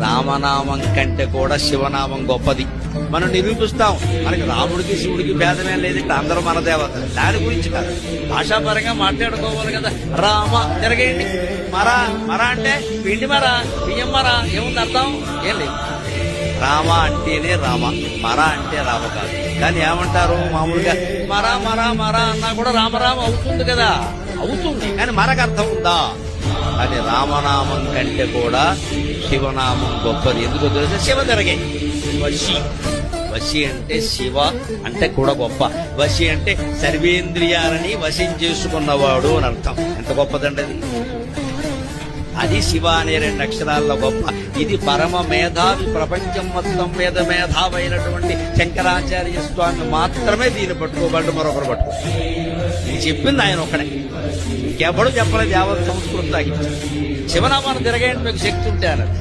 రామనామం కంటే కూడా శివనామం గొప్పది. మనం నిరూపిస్తాం. మనకి రాముడికి శివుడికి భేదమే లేదంటే అందరూ మన దేవత. దాని గురించి కాదు, భాషాపరంగా మాట్లాడుకోవాలి కదా. రామ తిరగేయండి. మరా మరా అంటే పిండి మరా, బియ్యం మరా, ఏముంది అర్థం? ఏం లేదు. రామ అంటేనే రామ, మరా అంటే రామ కాదు. కానీ ఏమంటారు మామూలుగా మరా మరా మరా అన్నా కూడా రామరామ అవుతుంది కదా. అవుతుంది, కానీ మరకు అర్థం ఉందా? కానీ రామనామం కంటే కూడా శివనామం గొప్పది. ఎందుకో తెలిస్తే శివ తిరగే. వశి, వశి అంటే శివ అంటే కూడా గొప్ప. వశి అంటే సర్వేంద్రియాలని వశం చేసుకున్నవాడు అని అర్థం. ఎంత గొప్పదండి అది. అది శివ అనే 2 అక్షరాల్లో గొప్ప. ఇది పరమ మేధావి, ప్రపంచం మొత్తం మీద మేధావైనటువంటి శంకరాచార్య స్వామి మాత్రమే దీన్ని పట్టుకోబడ్డు, మరొకరు పట్టుకో. ఇది చెప్పింది ఆయన ఒక్కడే, ఇంకెప్పుడు చెప్పలేదు. యావత్ సంస్కృతి తాగించారు. శివనామాన్ని తిరగేయండి మీకు శక్తి ఉంటే అన్నది.